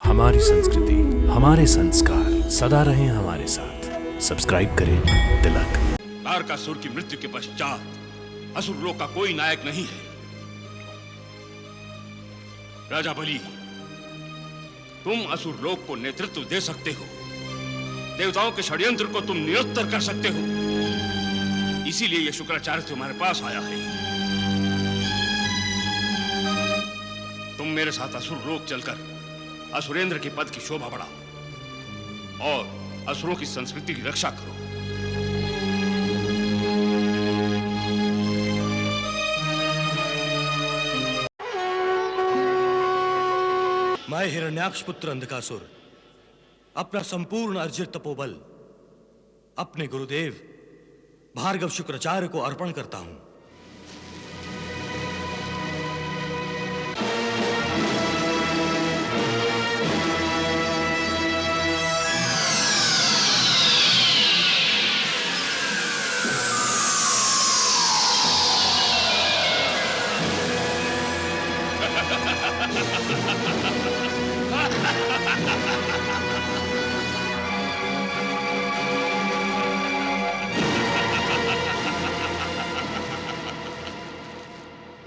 हमारी संस्कृति, हमारे संस्कार सदा रहें हमारे साथ। सब्सक्राइब करें तिलक। तारकासुर की मृत्यु के पश्चात असुर लोक का कोई नायक नहीं है। राजा बलि, तुम असुर लोक को नेतृत्व दे सकते हो, देवताओं के षड्यंत्र को तुम निरुत्तर कर सकते हो, इसीलिए यह शुक्राचार्य तुम्हारे पास आया है। तुम मेरे साथ असुर लोक चलकर असुरेंद्र के पद की शोभा बढ़ाओ और असुरों की संस्कृति की रक्षा करो। मैं हिरण्याक्ष पुत्र अंधकासुर अपना संपूर्ण अर्जित तपोबल अपने गुरुदेव भार्गव शुक्राचार्य को अर्पण करता हूं।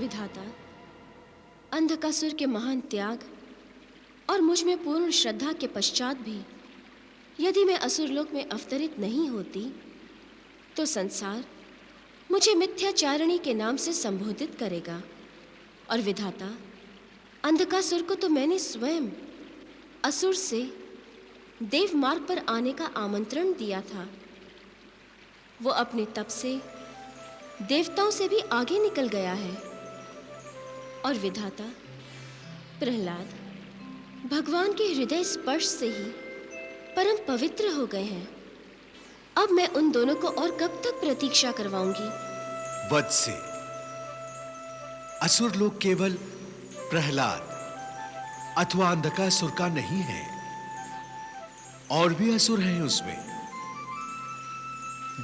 विधाता, अंधकासुर के महान त्याग और मुझ में पूर्ण श्रद्धा के पश्चात भी यदि मैं असुरलोक में अवतरित नहीं होती तो संसार मुझे मिथ्याचारिणी के नाम से संबोधित करेगा। और विधाता, अंधकासुर को तो मैंने स्वयं असुर से देव मार्ग पर आने का आमंत्रण दिया था। वो अपने तप से देवताओं से भी आगे निकल गया है। और विधाता, प्रहलाद भगवान के हृदय स्पर्श से ही परम पवित्र हो गए हैं। अब मैं उन दोनों को और कब तक प्रतीक्षा करवाऊंगी? वत्से, असुर लोग केवल प्रहलाद अथवा अंधकासुर का नहीं है, और भी असुर हैं उसमें।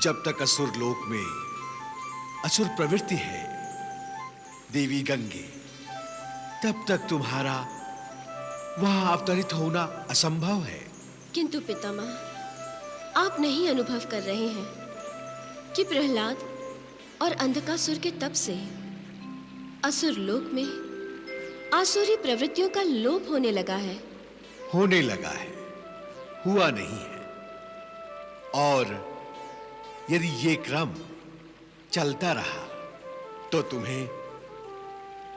जब तक असुर लोक में असुर प्रवृत्ति है देवी गंगे, तब तक तुम्हारा वहां अवतरित होना असंभव है। किंतु पितामह, आप नहीं अनुभव कर रहे हैं कि प्रहलाद और अंधकासुर के तप से असुर लोक में आसुरी प्रवृत्तियों का लोप होने लगा है। होने लगा है, हुआ नहीं है। और यदि ये क्रम चलता रहा तो तुम्हें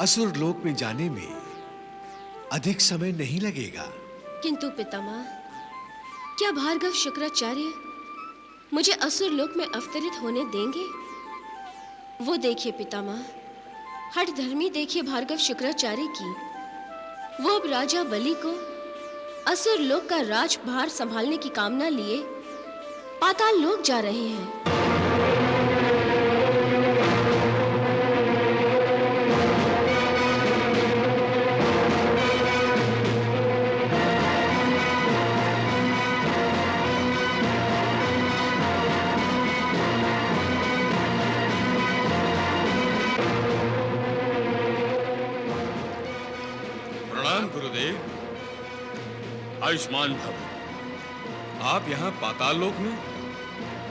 असुर लोक में जाने में अधिक समय नहीं लगेगा। किंतु पितामह, क्या भार्गव शुक्राचार्य मुझे असुर लोक में अवतरित होने देंगे? वो देखिए पितामह, हठ धर्मी देखिए भार्गव शुक्राचार्य की। वो अब राजा बलि को असुर लोक का राजभार संभालने की कामना लिए पाताल लोक जा रहे हैं। गुरुदेव, आयुष्मान भव। आप यहाँ पाताल लोक में?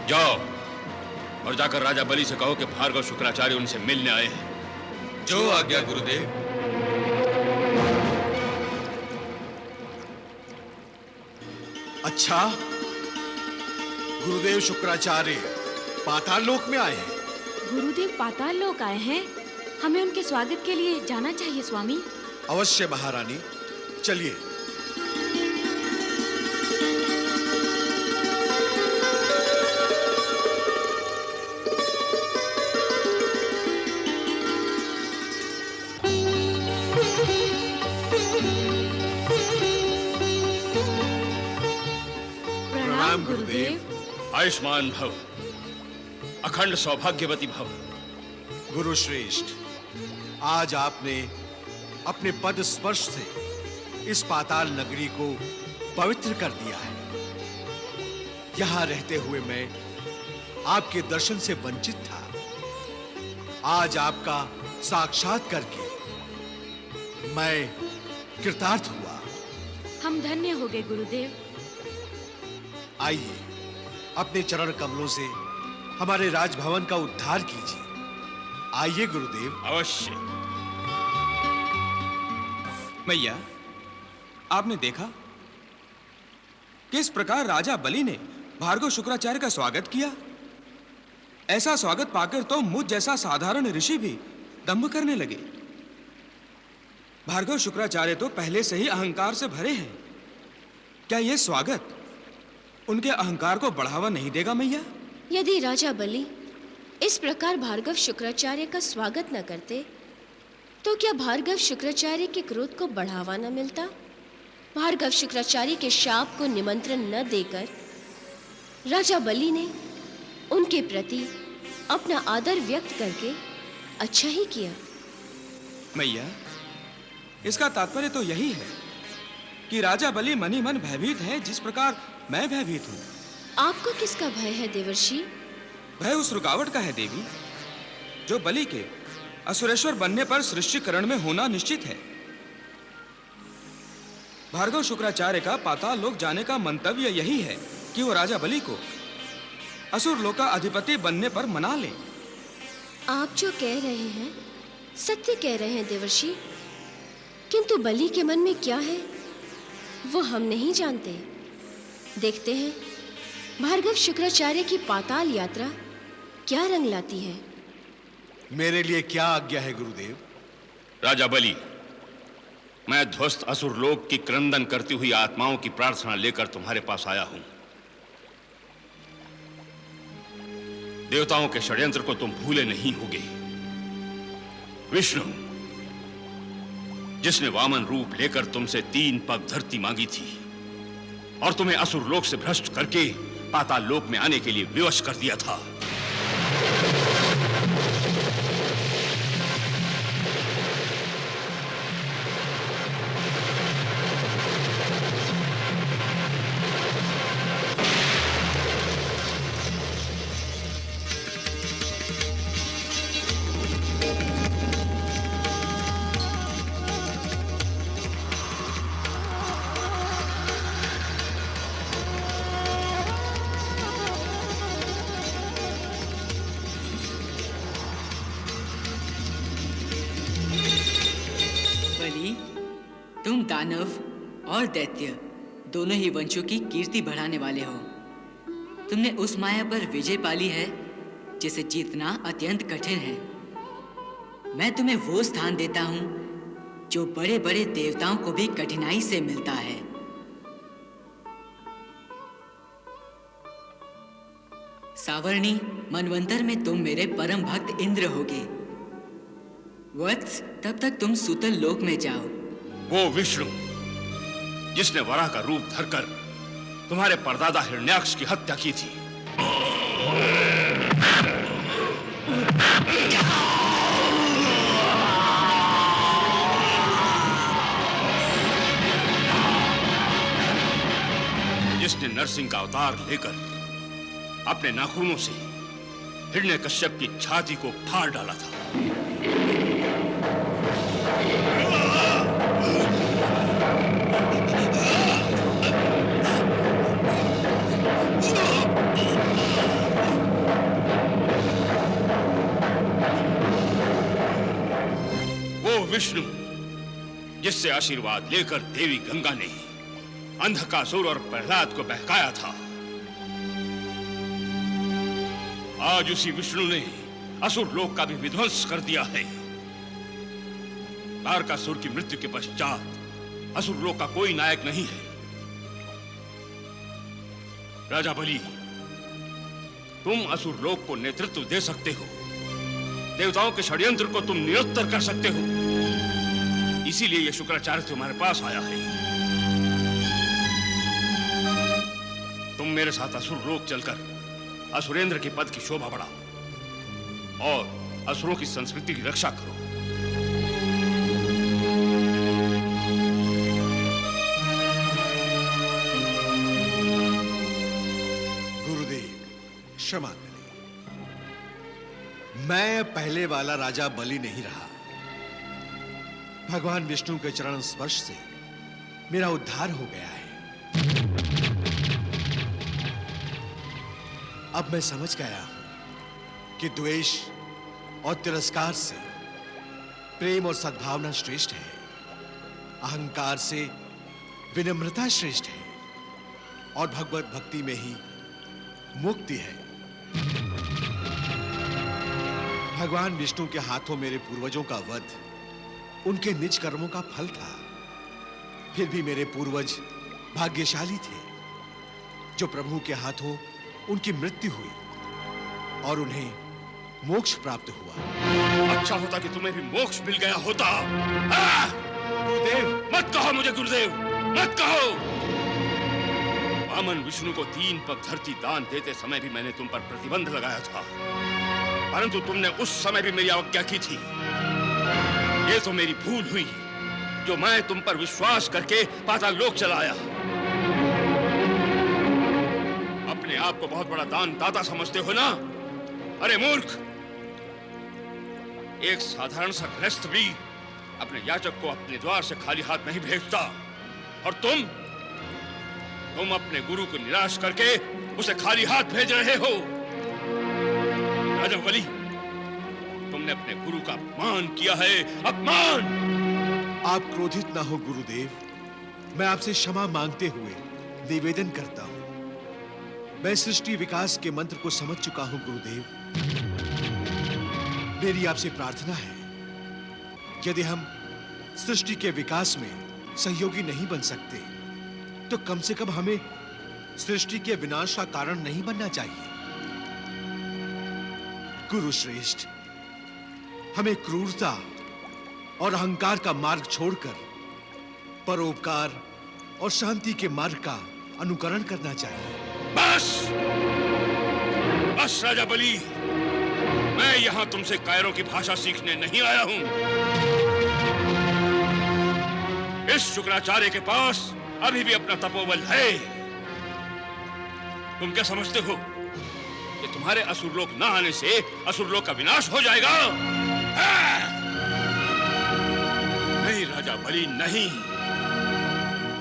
जाओ और जाकर राजा बलि से कहो कि भार्गव शुक्राचार्य उनसे मिलने आए हैं। जो आज्ञा गुरुदेव। अच्छा, गुरुदेव शुक्राचार्य पाताल लोक में आए हैं। गुरुदेव पाताल लोक आए हैं? हमें उनके स्वागत के लिए जाना चाहिए स्वामी। अवश्य महारानी, चलिए। प्रणाम गुरुदेव। आयुष्मान भव, अखंड सौभाग्यवती भव। गुरु श्रेष्ठ, आज आपने अपने पद स्पर्श से इस पाताल नगरी को पवित्र कर दिया है। यहां रहते हुए मैं आपके दर्शन से वंचित था। आज आपका साक्षात करके मैं कृतार्थ हुआ। हम धन्य हो गए गुरुदेव। आइए, अपने चरण कमलों से हमारे राजभवन का उद्धार कीजिए। आइए गुरुदेव। अवश्य। मैया, आपने देखा किस प्रकार राजा बलि ने भार्गव शुक्राचार्य का स्वागत किया। ऐसा स्वागत पाकर तो मुझ जैसा साधारण ऋषि भी दंभ करने लगे। भार्गव शुक्राचार्य तो पहले से ही अहंकार से भरे हैं। क्या यह स्वागत उनके अहंकार को बढ़ावा नहीं देगा मैया? यदि राजा बलि इस प्रकार भार्गव शुक्राचार्य का स्वागत न करते तो क्या भार्गव शुक्राचार्य के क्रोध को बढ़ावा न मिलता? भार्गव शुक्राचार्य के शाप को निमंत्रण न देकर राजा बलि ने उनके प्रति अपना आदर व्यक्त करके अच्छा ही किया। मैया, इसका तात्पर्य तो यही है कि राजा बलि मन ही मन भयभीत है, जिस प्रकार मैं भयभीत हूं। आपको किसका भय है देवर्षि? भय उस रुकावट का है देवी, जो बलि के असुरेश्वर बनने पर सृष्टिकरण में होना निश्चित है। भार्गव शुक्राचार्य का पाताल लोक जाने का मंतव्य यही है कि वो राजा बलि को असुर लोक का अधिपति बनने पर मना ले। आप जो कह रहे हैं सत्य कह रहे हैं देवर्षि, किंतु बलि के मन में क्या है वो हम नहीं जानते। देखते हैं भार्गव शुक्राचार्य की पाताल यात्रा क्या रंग लाती है। मेरे लिए क्या आज्ञा है गुरुदेव? राजा बलि, मैं ध्वस्त असुर लोक की क्रंदन करती हुई आत्माओं की प्रार्थना लेकर तुम्हारे पास आया हूं। देवताओं के षड्यंत्र को तुम भूले नहीं होगे। विष्णु, जिसने वामन रूप लेकर तुमसे 3 पग धरती मांगी थी और तुम्हें असुर लोक से भ्रष्ट करके पाताल लोक में आने के लिए विवश कर दिया था, बलि, तुम दानव और दैत्य दोनों ही वंशों की कीर्ति बढ़ाने वाले हो। तुमने उस माया पर विजय पाली है जिसे जीतना अत्यंत कठिन है। मैं तुम्हें वो स्थान देता हूं जो बड़े बड़े देवताओं को भी कठिनाई से मिलता है। सावर्णी, मनवंतर में तुम मेरे परम भक्त इंद्र होगे। वत्स, तब तक तुम सुतल लोक में जाओ। वो विष्णु जिसने वराह का रूप धरकर तुम्हारे परदादा हिरण्याक्ष की हत्या की थी, जिसने नरसिंह का अवतार लेकर अपने नाखूनों से हिरण्यकश्यप की छाती को फाड़ डाला था, वो विष्णु जिससे आशीर्वाद लेकर देवी गंगा ने अंधकासुर और प्रहलाद को बहकाया था, आज उसी विष्णु ने असुर लोक का भी विध्वंस कर दिया है। तारकासुर की मृत्यु के पश्चात असुर लोक का कोई नायक नहीं है। राजा बलि, तुम असुर लोक को नेतृत्व दे सकते हो, देवताओं के षड्यंत्र को तुम निरुत्तर कर सकते हो, इसीलिए यह शुक्राचार्य तुम्हारे पास आया है। तुम मेरे साथ असुर लोक चलकर असुरेंद्र के पद की शोभा बढ़ाओ और असुरों की संस्कृति की रक्षा करो। गुरुदेव, क्षमा करें, मैं पहले वाला राजा बलि नहीं रहा। भगवान विष्णु के चरण स्पर्श से मेरा उद्धार हो गया है। अब मैं समझ गया कि द्वेष और तिरस्कार से प्रेम और सद्भावना श्रेष्ठ है, अहंकार से विनम्रता श्रेष्ठ है और भगवत भक्ति में ही मुक्ति है। भगवान विष्णु के हाथों मेरे पूर्वजों का वध उनके निज कर्मों का फल था। फिर भी मेरे पूर्वज भाग्यशाली थे जो प्रभु के हाथों उनकी मृत्यु हुई और उन्हें मोक्ष प्राप्त हुआ। अच्छा होता कि तुम्हें भी मोक्ष मिल गया होता। गुरुदेव, मत कहो मुझे गुरुदेव, मत कहो। वामन विष्णु को 3 पग धरती दान देते समय भी मैंने तुम पर प्रतिबंध लगाया था, परंतु तुमने उस समय भी मेरी अवज्ञा की थी। ये तो मेरी भूल हुई जो मैं तुम पर विश्वास करके पाताल लोक चला आया। अपने आप को बहुत बड़ा दान दाता समझते हो ना? अरे मूर्ख, एक साधारण सा गृहस्थ भी अपने याचक को अपने द्वार से खाली हाथ नहीं भेजता, और तुम अपने गुरु को निराश करके उसे खाली हाथ भेज रहे हो। राजा बलि, तुमने अपने गुरु का अपमान किया है, अपमान। आप क्रोधित ना हो गुरुदेव, मैं आपसे क्षमा मांगते हुए निवेदन करता हूं। मैं सृष्टि विकास के मंत्र को समझ चुका हूं गुरुदेव। मेरी आपसे प्रार्थना है, यदि हम सृष्टि के विकास में सहयोगी नहीं बन सकते तो कम से कम हमें सृष्टि के विनाश का कारण नहीं बनना चाहिए। गुरु श्रेष्ठ, हमें क्रूरता और अहंकार का मार्ग छोड़कर परोपकार और शांति के मार्ग का अनुकरण करना चाहिए। बस राजा बलि, मैं यहां तुमसे कायरों की भाषा सीखने नहीं आया हूं। इस शुक्राचार्य के पास अभी भी अपना तपोबल है। तुम क्या समझते हो कि तुम्हारे असुरलोक न आने से असुरलोक का विनाश हो जाएगा? नहीं राजा बलि, नहीं।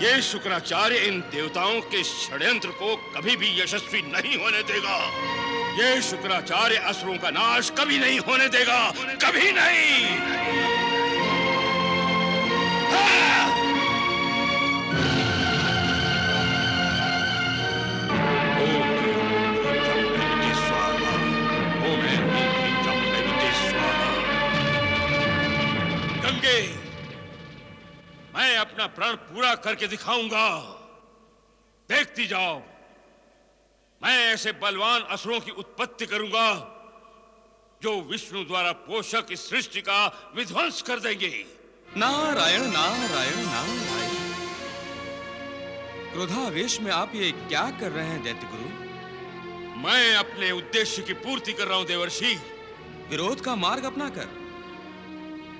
ये शुक्राचार्य इन देवताओं के षड्यंत्र को कभी भी यशस्वी नहीं होने देगा। ये शुक्राचार्य असुरों का नाश कभी नहीं होने देगा, कभी नहीं। गंगे, मैं अपना प्रण पूरा करके दिखाऊंगा। देखती जाओ, मैं ऐसे बलवान असुरों की उत्पत्ति करूंगा जो विष्णु द्वारा पोषक इस सृष्टि का विध्वंस कर देंगे। नारायण नारायण नारायण। क्रोधावेश में आप ये क्या कर रहे हैं दैत्य गुरु? मैं अपने उद्देश्य की पूर्ति कर रहा हूं देवर्षि। विरोध का मार्ग अपनाकर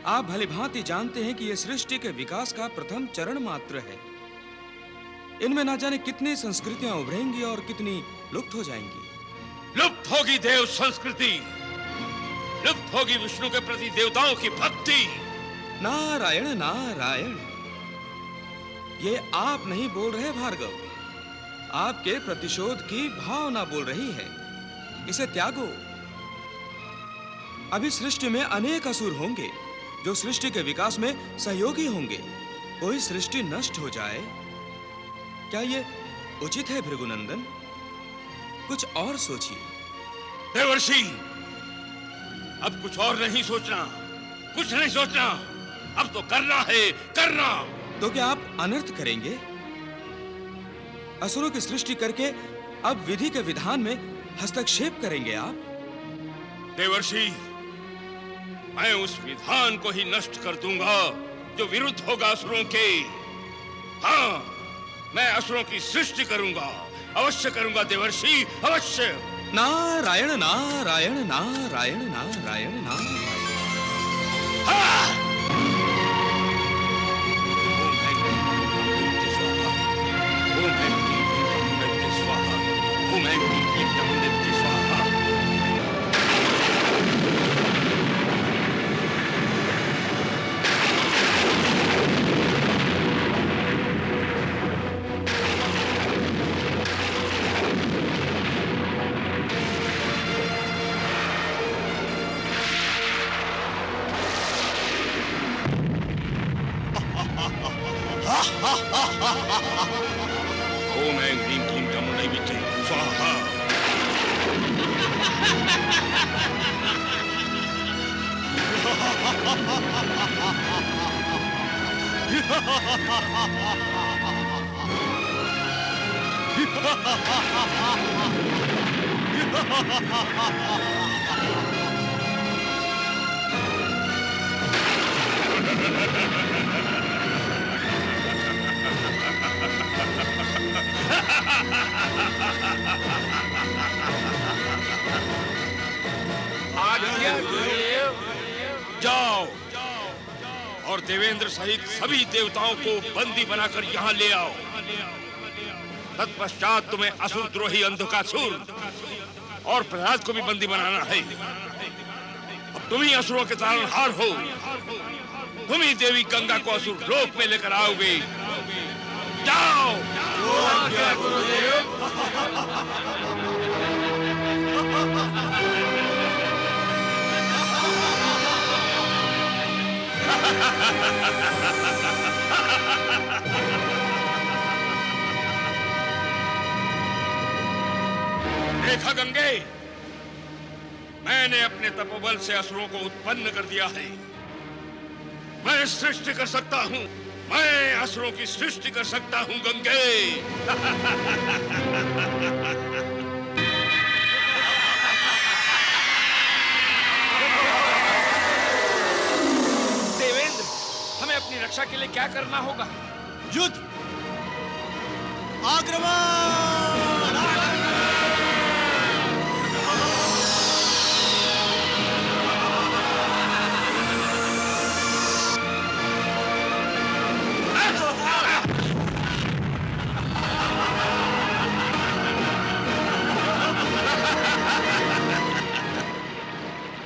आप भलीभांति जानते हैं कि यह सृष्टि के विकास का प्रथम चरण मात्र है। इनमें ना जाने कितनी संस्कृतियां उभरेंगी और कितनी लुप्त हो जाएंगी। लुप्त होगी देव संस्कृति, लुप्त होगी विष्णु के प्रति देवताओं की भक्ति। नारायण नारायण। ये आप नहीं बोल रहे भार्गव, आपके प्रतिशोध की भावना बोल रही है। इसे त्यागो। अभी सृष्टि में अनेक असुर होंगे जो सृष्टि के विकास में सहयोगी होंगे। कोई सृष्टि नष्ट हो जाए, क्या ये उचित है भृगुनंदन? कुछ और सोचिए। देवर्षि, अब कुछ और नहीं सोचना, कुछ नहीं सोचना। अब तो करना है, करना। तो क्या आप अनर्थ करेंगे? असुरों की सृष्टि करके अब विधि के विधान में हस्तक्षेप करेंगे आप? देवर्षि, मैं उस विधान को ही नष्ट कर दूंगा जो विरुद्ध होगा असुरों के। हाँ, मैं असुरों की सृष्टि करूंगा, अवश्य करूंगा देवर्षि, अवश्य। नारायण नारायण नारायण नारायण नारायण। हाँ! ओम ऐं ह्रीं क्लीं चामुंडै विद्महे स्वाहा। जाओ और देवेंद्र सहित सभी देवताओं को बंदी बनाकर यहाँ ले आओ। तत्पश्चात तुम्हें असुरद्रोही अंधकासुर और प्रहलाद को भी बंदी बनाना है। अब तुम ही असुरों के तारणहार हो। तुम ही देवी गंगा को असुर लोक में लेकर आओगे। जाओ। देखा गंगे, मैंने अपने तपोबल से असुरों को उत्पन्न कर दिया है। मैं सृष्टि कर सकता हूँ। मैं असुरों की सृष्टि कर सकता हूँ गंगे। देवेंद्र, हमें अपनी रक्षा के लिए क्या करना होगा? युद्ध, आक्रमण।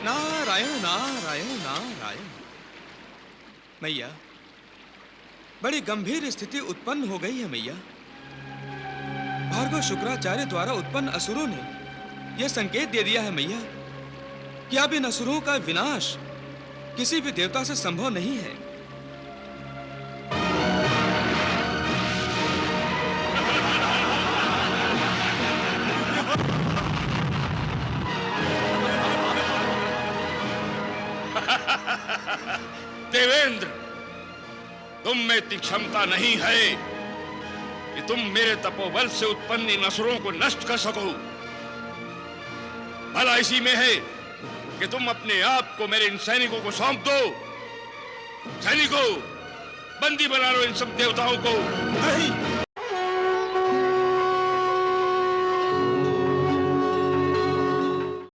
नारायण नारायण नारायण। मैया, बड़ी गंभीर स्थिति उत्पन्न हो गई है मैया। भार्गव शुक्राचार्य द्वारा उत्पन्न असुरों ने यह संकेत दे दिया है मैया कि अब इन असुरों का विनाश किसी भी देवता से संभव नहीं है। देवेंद्र, तुम में इतनी क्षमता नहीं है कि तुम मेरे तपोबल से उत्पन्न इन असुरों को नष्ट कर सको। भला इसी में है कि तुम अपने आप को मेरे इन सैनिकों को सौंप दो। सैनिकों, बंदी बना लो इन सब देवताओं को। नहीं,